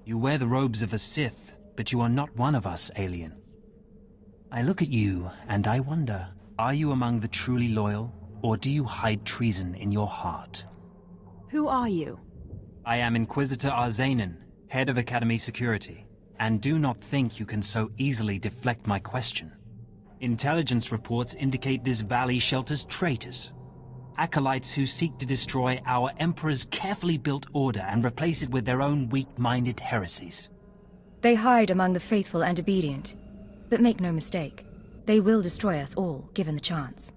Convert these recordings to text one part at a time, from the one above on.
You wear the robes of a Sith, but you are not one of us, alien. I look at you, and I wonder, are you among the truly loyal, or do you hide treason in your heart? Who are you? I am Inquisitor Arzanen, head of Academy Security, and do not think you can so easily deflect my question. Intelligence reports indicate this valley shelters traitors. Acolytes who seek to destroy our Emperor's carefully built order and replace it with their own weak-minded heresies. They hide among the faithful and obedient. But make no mistake, they will destroy us all, given the chance.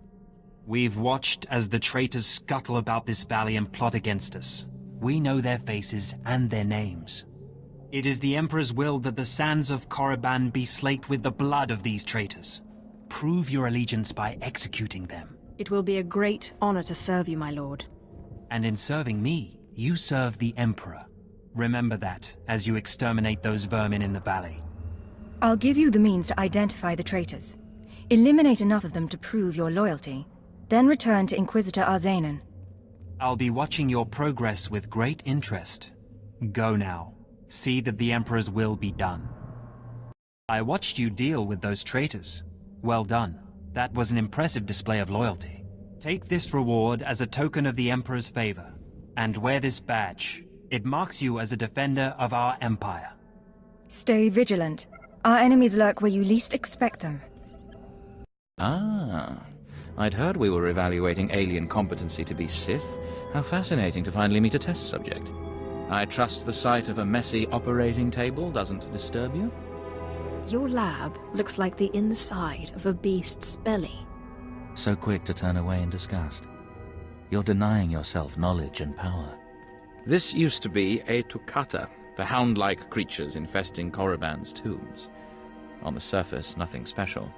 We've watched as the traitors scuttle about this valley and plot against us. We know their faces and their names. It is the Emperor's will that the sands of Korriban be slaked with the blood of these traitors. Prove your allegiance by executing them. It will be a great honor to serve you, my lord. And in serving me, you serve the Emperor. Remember that, as you exterminate those vermin in the valley. I'll give you the means to identify the traitors. Eliminate enough of them to prove your loyalty. Then return to Inquisitor Arzanen. I'll be watching your progress with great interest. Go now. See that the Emperor's will be done. I watched you deal with those traitors. Well done. That was an impressive display of loyalty. Take this reward as a token of the Emperor's favor, and wear this badge. It marks you as a defender of our empire. Stay vigilant. Our enemies lurk where you least expect them. Ah, I'd heard we were evaluating alien competency to be Sith. How fascinating to finally meet a test subject. I trust the sight of a messy operating table doesn't disturb you? Your lab looks like the inside of a beast's belly. So quick to turn away in disgust. You're denying yourself knowledge and power. This used to be a Tukata, the hound-like creatures infesting Korriban's tombs. On the surface, nothing special.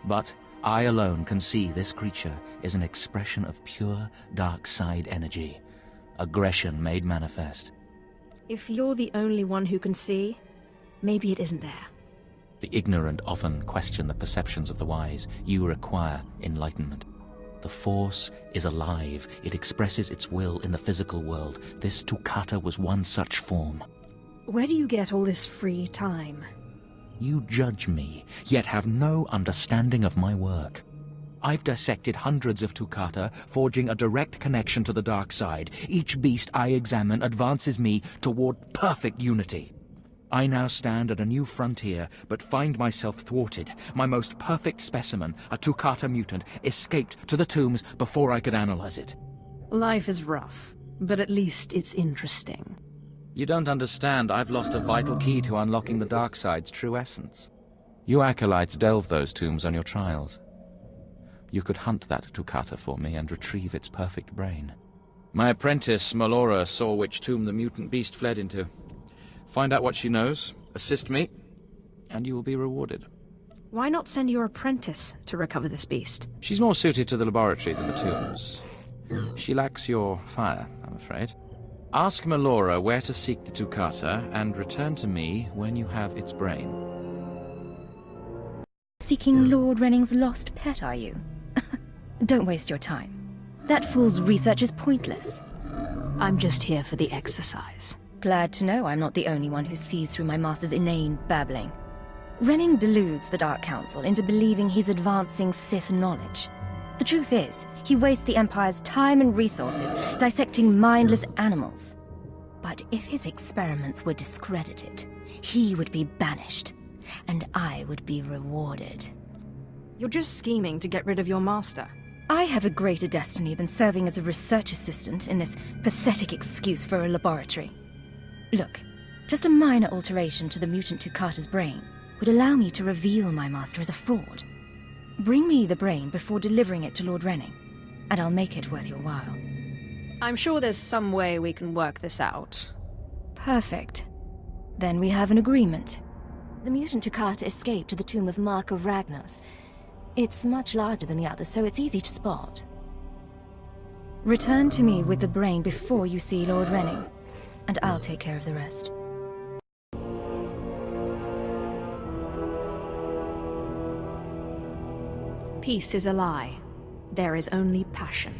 But I alone can see this creature is an expression of pure dark side energy. Aggression made manifest. If you're the only one who can see, maybe it isn't there. The ignorant often question the perceptions of the wise. You require enlightenment. The Force is alive. It expresses its will in the physical world. This Tukata was one such form. Where do you get all this free time? You judge me, yet have no understanding of my work. I've dissected hundreds of Tukata, forging a direct connection to the dark side. Each beast I examine advances me toward perfect unity. I now stand at a new frontier, but find myself thwarted. My most perfect specimen, a Tukata mutant, escaped to the tombs before I could analyze it. Life is rough, but at least it's interesting. You don't understand. I've lost a vital key to unlocking the dark side's true essence. You acolytes delve those tombs on your trials. You could hunt that Tukata for me and retrieve its perfect brain. My apprentice, Melora, saw which tomb the mutant beast fled into. Find out what she knows, assist me, and you will be rewarded. Why not send your apprentice to recover this beast? She's more suited to the laboratory than the tombs. She lacks your fire, I'm afraid. Ask Melora where to seek the Tukata, and return to me when you have its brain. Seeking Lord Renning's lost pet, are you? Don't waste your time. That fool's research is pointless. I'm just here for the exercise. Glad to know I'm not the only one who sees through my master's inane babbling. Renning deludes the Dark Council into believing he's advancing Sith knowledge. The truth is, he wastes the Empire's time and resources dissecting mindless animals. But if his experiments were discredited, he would be banished, and I would be rewarded. You're just scheming to get rid of your master. I have a greater destiny than serving as a research assistant in this pathetic excuse for a laboratory. Look, just a minor alteration to the mutant Tukata's brain would allow me to reveal my master as a fraud. Bring me the brain before delivering it to Lord Renning, and I'll make it worth your while. I'm sure there's some way we can work this out. Perfect. Then we have an agreement. The mutant Tukata escaped to the tomb of Mark of Ragnos. It's much larger than the others, so it's easy to spot. Return to me with the brain before you see Lord Renning, and I'll take care of the rest. Peace is a lie. There is only passion.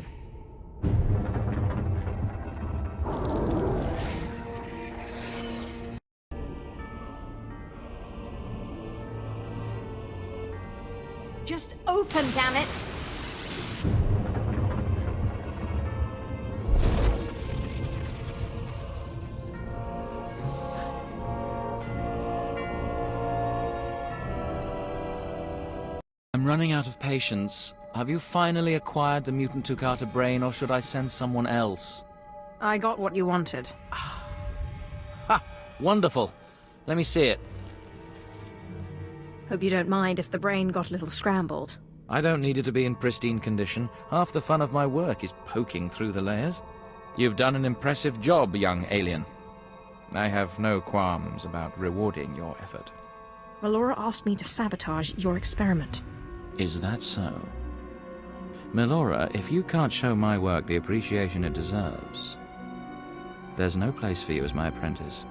Just open, damn it! I'm running out of patience. Have you finally acquired the mutant Tukata brain, or should I send someone else? I got what you wanted. Ha! Wonderful. Let me see it. Hope you don't mind if the brain got a little scrambled. I don't need it to be in pristine condition. Half the fun of my work is poking through the layers. You've done an impressive job, young alien. I have no qualms about rewarding your effort. Melora asked me to sabotage your experiment. Is that so? Melora, if you can't show my work the appreciation it deserves, there's no place for you as my apprentice.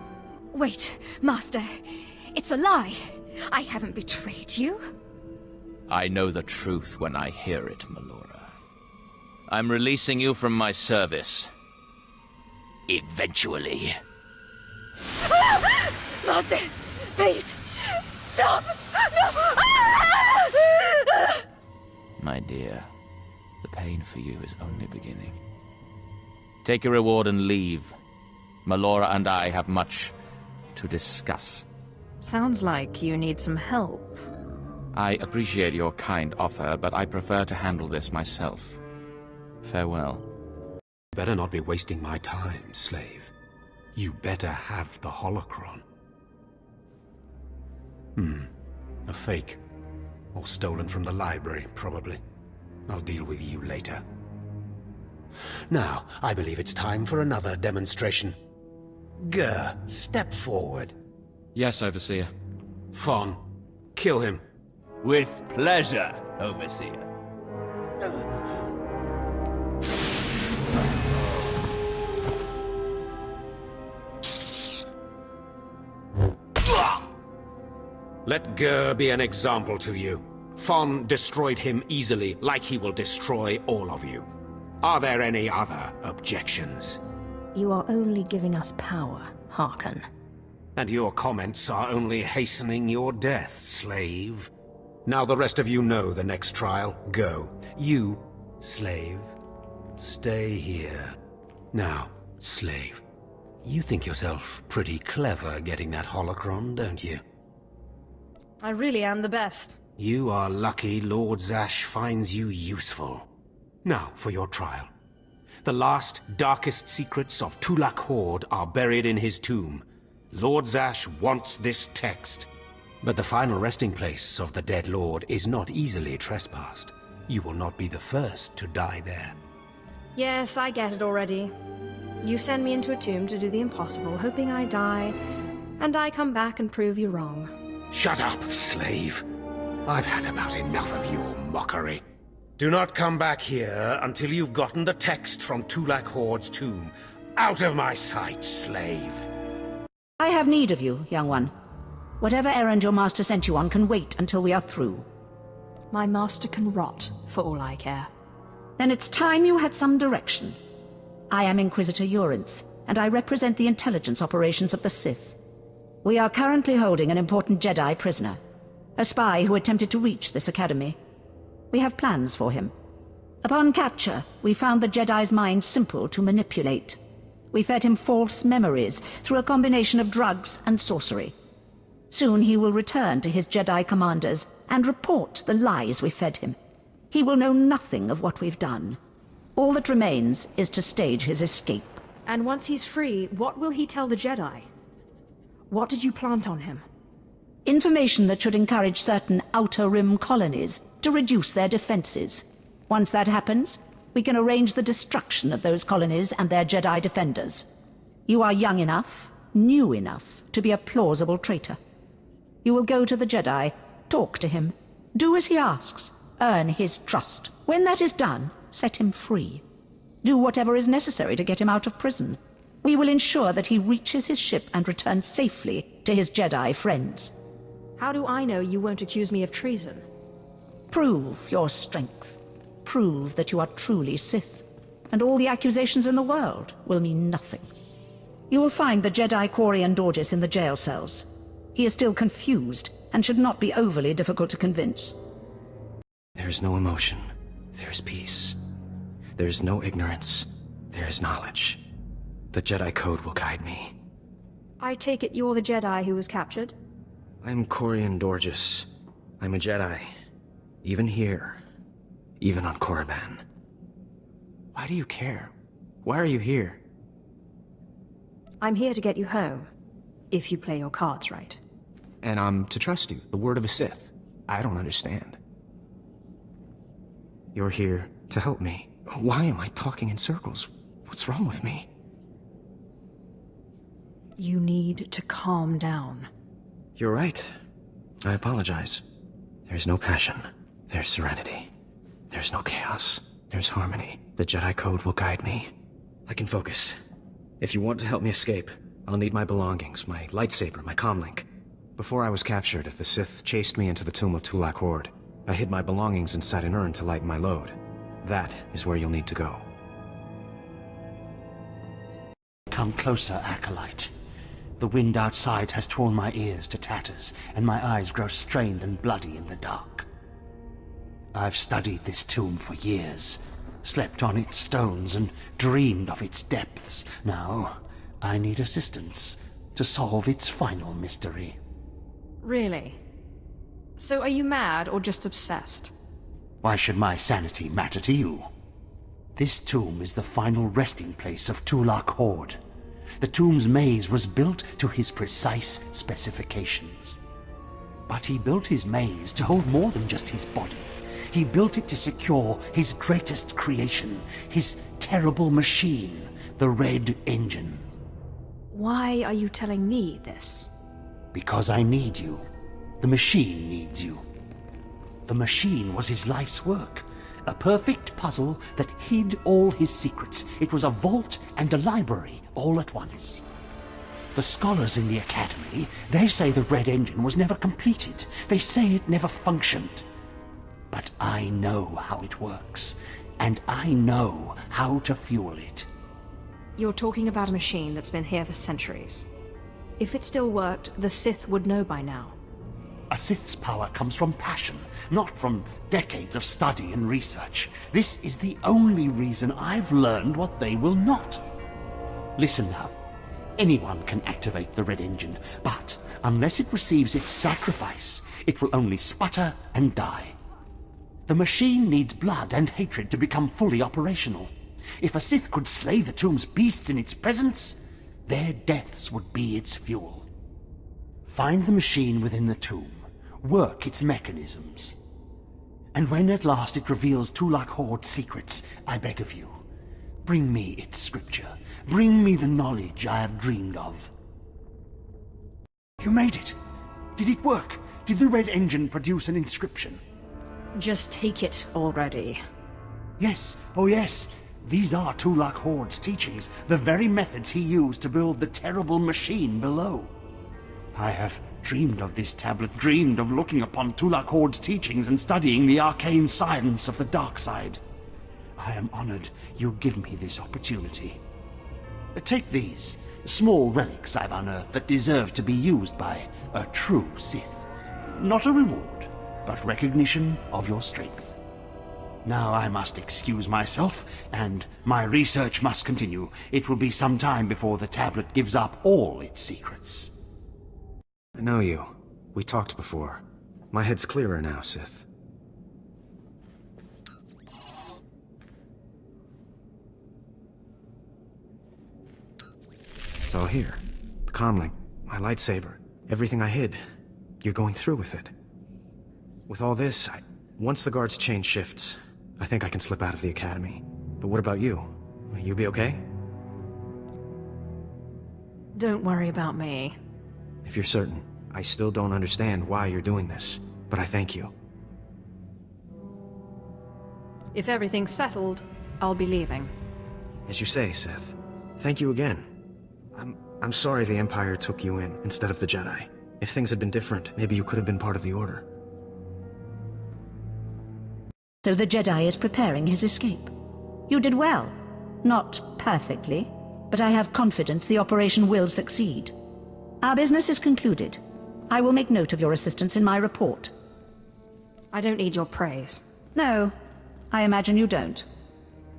Wait, Master. It's a lie. I haven't betrayed you. I know the truth when I hear it, Melora. I'm releasing you from my service. Eventually. Master, please, stop! No! My dear, the pain for you is only beginning. Take your reward and leave. Melora and I have much to discuss. Sounds like you need some help. I appreciate your kind offer, but I prefer to handle this myself. Farewell. Better not be wasting my time, slave. You better have the holocron. A fake. Or stolen from the library, probably. I'll deal with you later. Now, I believe it's time for another demonstration. Gur, step forward. Yes, Overseer. Fon, kill him. With pleasure, Overseer. Let Gur be an example to you. Fon destroyed him easily, like he will destroy all of you. Are there any other objections? You are only giving us power, Harkon. And your comments are only hastening your death, slave. Now the rest of you know the next trial. Go. You, slave, stay here. Now, slave, you think yourself pretty clever getting that holocron, don't you? I really am the best. You are lucky Lord Zash finds you useful. Now for your trial. The last, darkest secrets of Tulak Horde are buried in his tomb. Lord Zash wants this text. But the final resting place of the dead lord is not easily trespassed. You will not be the first to die there. Yes, I get it already. You send me into a tomb to do the impossible, hoping I die, and I come back and prove you wrong. Shut up, slave. I've had about enough of your mockery. Do not come back here until you've gotten the text from Tulak Horde's tomb. Out of my sight, slave. I have need of you, young one. Whatever errand your master sent you on can wait until we are through. My master can rot, for all I care. Then it's time you had some direction. I am Inquisitor Urinth, and I represent the intelligence operations of the Sith. We are currently holding an important Jedi prisoner, a spy who attempted to reach this academy. We have plans for him. Upon capture, we found the Jedi's mind simple to manipulate. We fed him false memories through a combination of drugs and sorcery. Soon he will return to his Jedi commanders and report the lies we fed him. He will know nothing of what we've done. All that remains is to stage his escape. And once he's free, what will he tell the Jedi? What did you plant on him? Information that should encourage certain Outer Rim colonies to reduce their defenses. Once that happens, we can arrange the destruction of those colonies and their Jedi defenders. You are young enough, new enough, to be a plausible traitor. You will go to the Jedi, talk to him, do as he asks, earn his trust. When that is done, set him free. Do whatever is necessary to get him out of prison. We will ensure that he reaches his ship and returns safely to his Jedi friends. How do I know you won't accuse me of treason? Prove your strength. Prove that you are truly Sith, and all the accusations in the world will mean nothing. You will find the Jedi Quarian Dorgis in the jail cells. He is still confused, and should not be overly difficult to convince. There is no emotion. There is peace. There is no ignorance. There is knowledge. The Jedi Code will guide me. I take it you're the Jedi who was captured? I'm Corian Dorjus. I'm a Jedi. Even here. Even on Korriban. Why do you care? Why are you here? I'm here to get you home, if you play your cards right. And I'm to trust you, the word of a Sith. I don't understand. You're here to help me. Why am I talking in circles? What's wrong with me? You need to calm down. You're right. I apologize. There's no passion. There's serenity. There's no chaos. There's harmony. The Jedi Code will guide me. I can focus. If you want to help me escape, I'll need my belongings, my lightsaber, my comlink. Before I was captured, the Sith chased me into the tomb of Tulak Horde. I hid my belongings inside an urn to lighten my load. That is where you'll need to go. Come closer, Acolyte. The wind outside has torn my ears to tatters, and my eyes grow strained and bloody in the dark. I've studied this tomb for years, slept on its stones, and dreamed of its depths. Now, I need assistance to solve its final mystery. Really? So are you mad or just obsessed? Why should my sanity matter to you? This tomb is the final resting place of Tulak Horde. The tomb's maze was built to his precise specifications. But he built his maze to hold more than just his body. He built it to secure his greatest creation, his terrible machine, the Red Engine. Why are you telling me this? Because I need you. The machine needs you. The machine was his life's work. A perfect puzzle that hid all his secrets. It was a vault and a library all at once. The scholars in the Academy, they say the Red Engine was never completed. They say it never functioned. But I know how it works, and I know how to fuel it. You're talking about a machine that's been here for centuries. If it still worked, the Sith would know by now. A Sith's power comes from passion, not from decades of study and research. This is the only reason I've learned what they will not. Listen now. Anyone can activate the Red Engine, but unless it receives its sacrifice, it will only sputter and die. The machine needs blood and hatred to become fully operational. If a Sith could slay the tomb's beasts in its presence, their deaths would be its fuel. Find the machine within the tomb. Work its mechanisms. And when at last it reveals Tulak Horde's secrets, I beg of you, bring me its scripture. Bring me the knowledge I have dreamed of. You made it! Did it work? Did the Red Engine produce an inscription? Just take it already. Yes, oh yes. These are Tulak Horde's teachings, the very methods he used to build the terrible machine below. I have dreamed of this tablet, dreamed of looking upon Tulak Horde's teachings and studying the arcane science of the dark side. I am honored you give me this opportunity. Take these, small relics I've unearthed that deserve to be used by a true Sith. Not a reward, but recognition of your strength. Now I must excuse myself, and my research must continue. It will be some time before the tablet gives up all its secrets. I know you. We talked before. My head's clearer now, Sith. It's all here. The comlink, my lightsaber, everything I hid. You're going through with it. With all this, once the guard's chain shifts, I think I can slip out of the Academy. But what about you? Will you be okay? Don't worry about me. If you're certain, I still don't understand why you're doing this, but I thank you. If everything's settled, I'll be leaving. As you say, Sith. Thank you again. I'm sorry the Empire took you in instead of the Jedi. If things had been different, maybe you could have been part of the Order. So the Jedi is preparing his escape. You did well. Not perfectly, but I have confidence the operation will succeed. Our business is concluded. I will make note of your assistance in my report. I don't need your praise. No, I imagine you don't.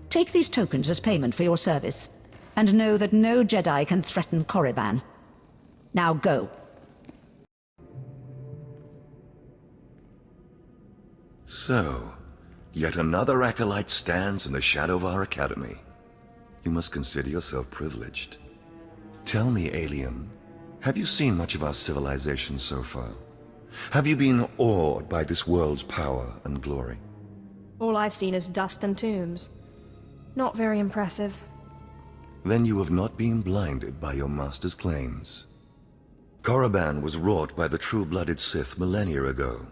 Take these tokens as payment for your service, and know that no Jedi can threaten Korriban. Now go. So, yet another acolyte stands in the shadow of our academy. You must consider yourself privileged. Tell me, alien, have you seen much of our civilization so far? Have you been awed by this world's power and glory? All I've seen is dust and tombs. Not very impressive. Then you have not been blinded by your master's claims. Korriban was wrought by the true-blooded Sith millennia ago.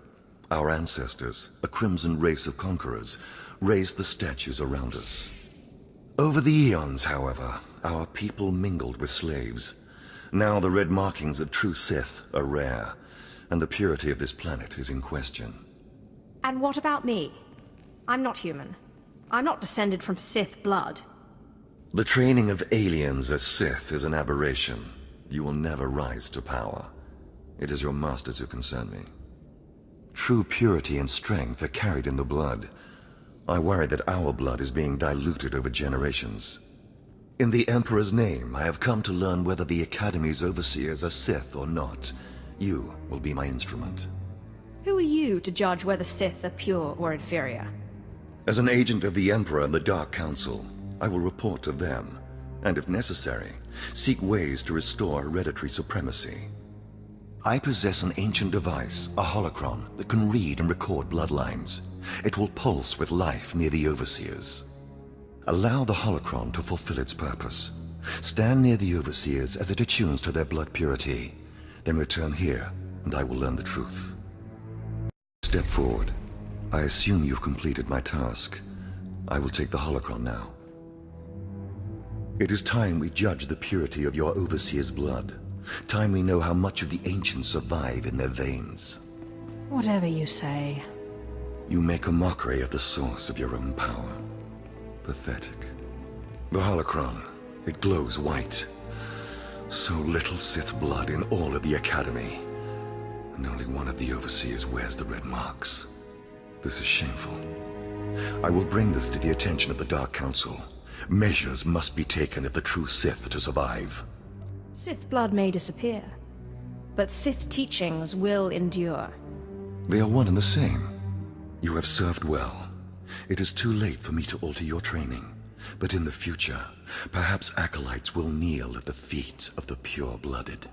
Our ancestors, a crimson race of conquerors, raised the statues around us. Over the eons, however, our people mingled with slaves. Now the red markings of true Sith are rare, and the purity of this planet is in question. And what about me? I'm not human. I'm not descended from Sith blood. The training of aliens as Sith is an aberration. You will never rise to power. It is your masters who concern me. True purity and strength are carried in the blood. I worry that our blood is being diluted over generations. In the Emperor's name, I have come to learn whether the Academy's overseers are Sith or not. You will be my instrument. Who are you to judge whether Sith are pure or inferior? As an agent of the Emperor and the Dark Council, I will report to them, and if necessary, seek ways to restore hereditary supremacy. I possess an ancient device, a holocron, that can read and record bloodlines. It will pulse with life near the overseers. Allow the holocron to fulfill its purpose. Stand near the overseers as it attunes to their blood purity. Then return here, and I will learn the truth. Step forward. I assume you've completed my task. I will take the holocron now. It is time we judge the purity of your overseer's blood. Time we know how much of the ancients survive in their veins. Whatever you say. You make a mockery of the source of your own power. Pathetic. The holocron, it glows white. So little Sith blood in all of the Academy. And only one of the overseers wears the red marks. This is shameful. I will bring this to the attention of the Dark Council. Measures must be taken if the true Sith are to survive. Sith blood may disappear, but Sith teachings will endure. They are one and the same. You have served well. It is too late for me to alter your training. But in the future, perhaps acolytes will kneel at the feet of the pure-blooded.